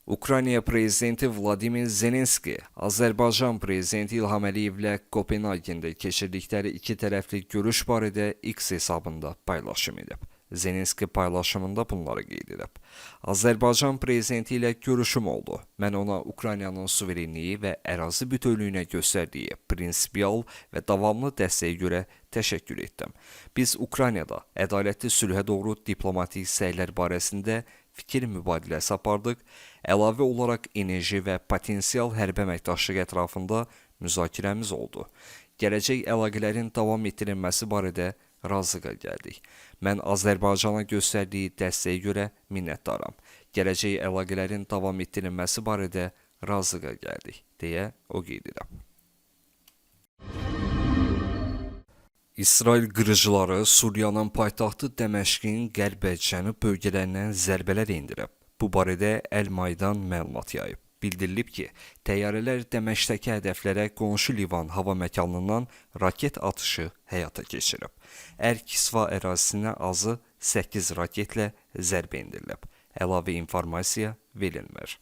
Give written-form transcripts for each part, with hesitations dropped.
Ukrayna prezidenti Vladimir Zelenski, Azərbaycan prezidenti İlham Əliyevlə Kopenhagendə keçirdikləri iki tərəfli görüş barədə X hesabında paylaşım edib. Zelenski paylaşımında bunları qeyd edib. Azərbaycan prezidenti ilə görüşüm oldu. Mən ona Ukraynanın suverenliyi və ərazi bütövlüyünə göstərdiyi prinsipial və davamlı dəstəyə görə təşəkkür etdim. Biz Ukraynada ədalətli sülhə doğru diplomatik səylər barəsində fikir mübadiləsi apardıq. Əlavə olaraq enerji və potensial hərbi əməkdaşlıq ətrafında müzakirəmiz oldu. Gələcək əlaqələrin davam etdirilməsi barədə razılığa gəldik. Mən Azərbaycana göstərdiyi dəstəyə görə minnətdaram. Gələcək əlaqələrin davam etdirilməsi barədə razılığa gəldik, deyə o qeyd edib. İsrail qırıcıları Suriyanın paytaxtı Dəməşqin qərb və cənub bölgələrindən zərbələr endirib. Bu barədə Əl-Maydan məlumat yayıb. Bildirilib ki, təyyarələr Dəməşqdəki hədəflərə qonşu Livan hava məkanından raket atışı həyata keçirib. Ər-Kisva ərazisinə azı 8 raketlə zərbə endirilib. Əlavə informasiya verilmir.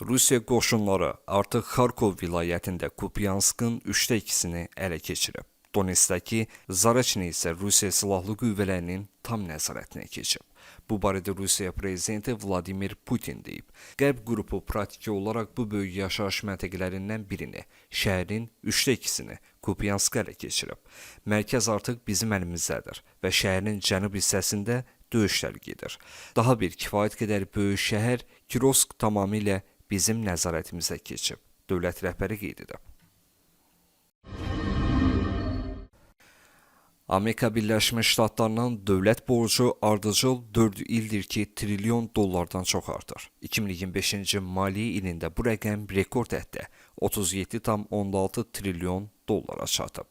Rusiya qoşunları artıq Xarkov vilayətində Kupianskın 2/3-ni ələ keçirib. Donetsdəki Zaraçni isə Rusiya Silahlı Qüvvələrinin tam nəzarətinə keçib. Bu barədə Rusiya prezidenti Vladimir Putin deyib. Qərb qrupu praktiki olaraq bu böyük yaşayış məntəqələrindən birini, şəhərin 2/3-ni Kupiansk'a ələ keçirib. Mərkəz artıq bizim əlimizdədir və şəhərin cənub hissəsində döyüşlər gedir. Daha bir kifayət qədər böyük şəhər Kirovsk tamamilə bizim nəzarətimizə keçib, dövlət rəhbəri qeyd edib. Amerika Birləşmiş Ştatlarının dövlət borcu ardıcıl 4 ildir ki, trilyon dollardan çox artır. 2025-ci maliyyə ilində bu rəqəm rekord həddə 37,6 trilyon dollara çatıb.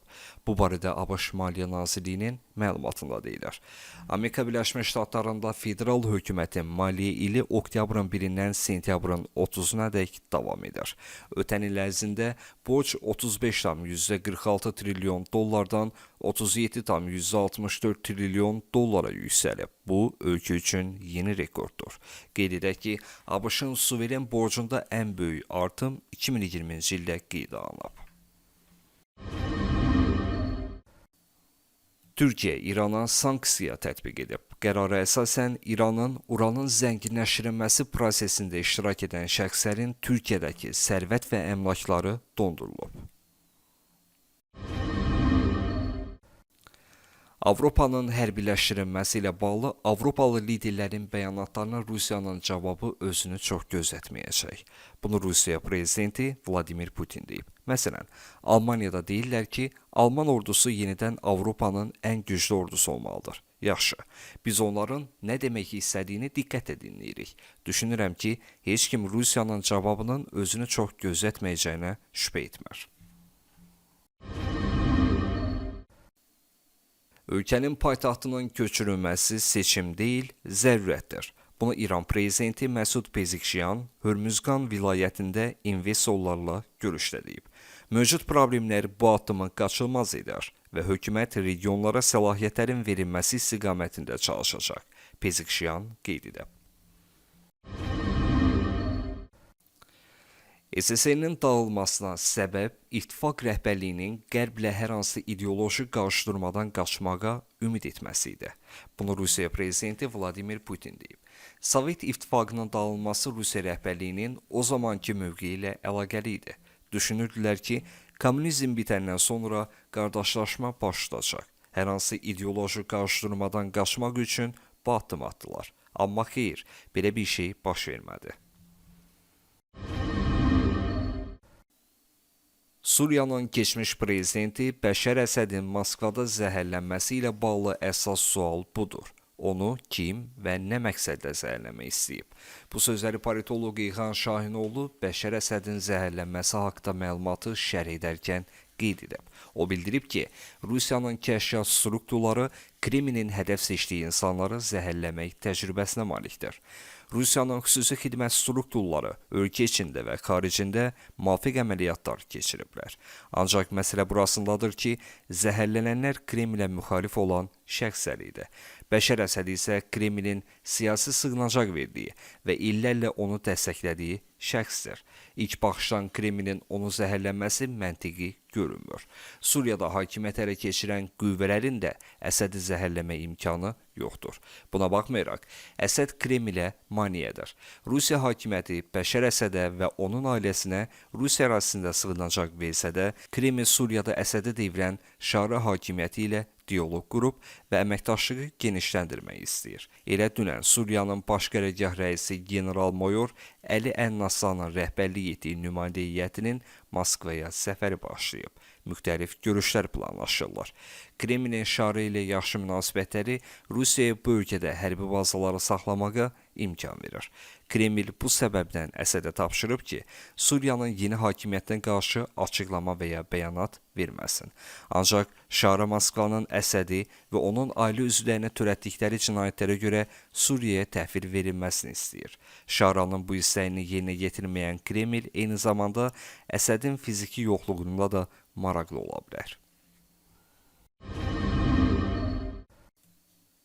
Bu barədə ABŞ Maliyyə Nazirliyinin məlumatında deyilir. Amerika Birləşmiş Ştatlarında federal hökumətin maliyyə ili oktyabrın 1-dən sentyabrın 30-nadək davam edir. Ötən il ərzində borc 35,46 trilyon dollardan 37,64 trilyon dollara yüksəlib. Bu, ölkə üçün yeni rekorddur. Qeyd edək ki, ABŞ-ın suveren borcunda ən böyük artım 2020-ci ildə qeydə alınıb. Türkiyə İrana sanksiya tətbiq edib. Qərara əsasən İranın uranın zənginləşdirilməsi prosesində iştirak edən şəxslərin Türkiyədəki sərvət və əmlakları dondurulub. Avropanın hərbiləşdirilməsi ilə bağlı Avropalı liderlərin bəyanatlarına Rusiyanın cavabı özünü çox gözlətməyəcək. Bunu Rusiya prezidenti Vladimir Putin deyib. Məsələn, Almaniyada deyirlər ki, Alman ordusu yenidən Avropanın ən güclü ordusu olmalıdır. Yaxşı, biz onların nə demək istədiyini diqqətlə dinləyirik. Düşünürəm ki, heç kim Rusiyanın cavabının özünü çox gözlətməyəcəyinə şübhə etmir. Ölkənin paytaxtının köçürülməsi seçim deyil, zərurətdir. Bunu İran prezidenti Məsud Pezeshkian Hörmüzqan vilayətində investorlarla görüşdə deyib. Mövcud problemlər bu addımı qaçılmaz edir və hökumət regionlara səlahiyyətlərin verilməsi istiqamətində çalışacaq. Pezeshkian qeyd edib. SSR-nin dağılmasına səbəb İttifaq rəhbərliyinin Qərblə hər hansı ideoloji qarşıdurmadan qaçmağa ümid etməsi idi. Bunu Rusiya prezidenti Vladimir Putin deyib. Sovet İttifaqının dağılması Rusiya rəhbərliyinin o zamanki mövqeyi ilə əlaqəli idi. Düşünürdülər ki, kommunizm bitəndən sonra qardaşlaşma baş tutacaq. Hər hansı ideoloji qarşıdurmadan qaçmaq üçün bu addım atdılar. Amma xeyr, belə bir şey baş vermədi. Suriyanın keçmiş prezidenti Bəşər Əsədin Moskvada zəhərlənməsi ilə bağlı əsas sual budur. Onu kim və nə məqsədlə zəhərləmək istəyib? Bu sözləri politoloq İlhan Şahinoğlu Bəşər Əsədin zəhərlənməsi haqqında məlumatı şərh edərkən qeyd edib. O bildirib ki, Rusiyanın kəşfiyyat strukturları Kremlin hədəf seçdiyi insanları zəhərləmək təcrübəsinə malikdir. Rusiyanın xüsusi xidmət strukturları ölkə içində və xaricində müvafiq əməliyyatlar keçiriblər. Ancaq məsələ burasındadır ki, zəhərlənənlər Kremlə müxalif olan şəxsləri idi. Bəşər Əsəd isə Kremlin siyasi sığınacaq verdiyi və illərlə onu dəstəklədiyi şəxsdir. İlk baxışdan Kremlin onu zəhərlənməsi məntiqi görünmür. Suriyada hakimiyyət ələ keçirən qüvvələrin də Əsədi zəhərləmə imkanı yoxdur. Buna baxmayaraq, Əsəd Kremlə maneədir. Rusiya hakimiyyəti Bəşər Əsədə və onun ailəsinə Rusiya ərazisində sığınacaq versə də, Kreml Suriyada Əsədi devirən şara hakimiyyəti ilə diyaloq qurub və əməkdaşlığı genişləndirmək istəyir. Elə dünən Suriyanın baş qərargah rəisi general-mayor Əli Ən-Nassanın rəhbərlik etdiyi nümayəndə heyətinin Moskvaya səfəri başlayıb. Müxtəlif görüşlər planlaşırlar. Kremlin şarı ilə yaxşı münasibətləri Rusiyaya bu ölkədə hərbi bazaları saxlamağa imkan verir. Kreml bu səbəbdən Əsədə tapşırıb ki, Suriyanın yeni hakimiyyətdən qarşı açıqlama və ya bəyanat verməsin. Ancaq şarı Moskvanın Əsədi və onun ailə üzvlərinə törətdikləri cinayətlərə görə Suriyaya təhvil verilməsini istəyir. Şaranın bu istəyini yerinə yetirməyən Kreml eyni zamanda Əsədin fiziki yoxluğunda da maraqlı ola bilər.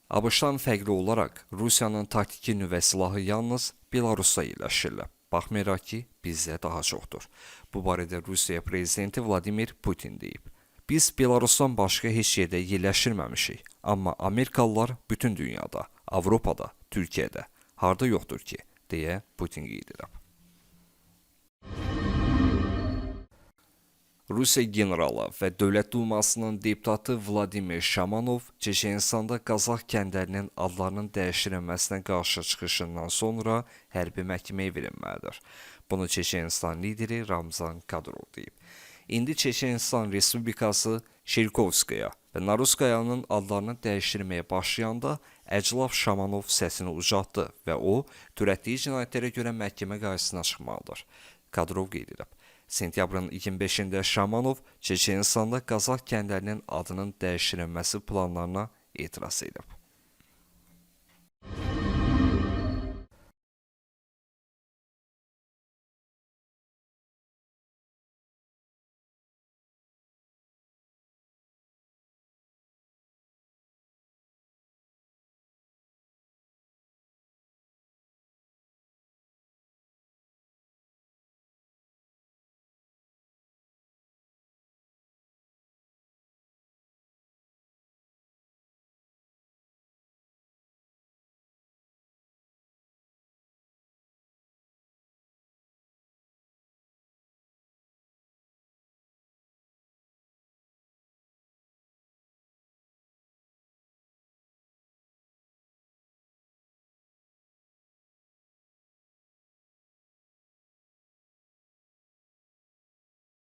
ABŞ-dan fərqli olaraq Rusiyanın taktiki nüvə silahı yalnız Belarusda yerləşdirilib. Baxmayaraq ki, bizdə daha çoxdur. Bu barədə Rusiya prezidenti Vladimir Putin deyib. Biz Belarusdan başqa heç yerdə yerləşdirməmişik. Amma Amerikalılar bütün dünyada, Avropada, Türkiyədə harda yoxdur ki, deyə Putin qeyd edib. Rusiya generalı və Dövlət Dumasının deputatı Vladimir Şamanov Çeçenistanda Qazax kəndlərinin adlarının dəyişdirilməsinə qarşı çıxışından sonra hərbi məhkəməyə verilməlidir. Bunu Çeçenistan lideri Ramzan Kadyrov deyib. İndi Çeçenistan Respublikası Şirkovskaya və Naruskayanın adlarını dəyişdirməyə başlayanda Əclaf Şamanov səsini ucaltdı və o, törətdiyi cinayətlərə görə məhkəmə qarşısına çıxmalıdır. Kadyrov qeyd edib. Sentyabrın 25-də Şamanov Çeçenistanda Qazax kəndlərinin adının dəyişdirilməsi planlarına etiraz edib.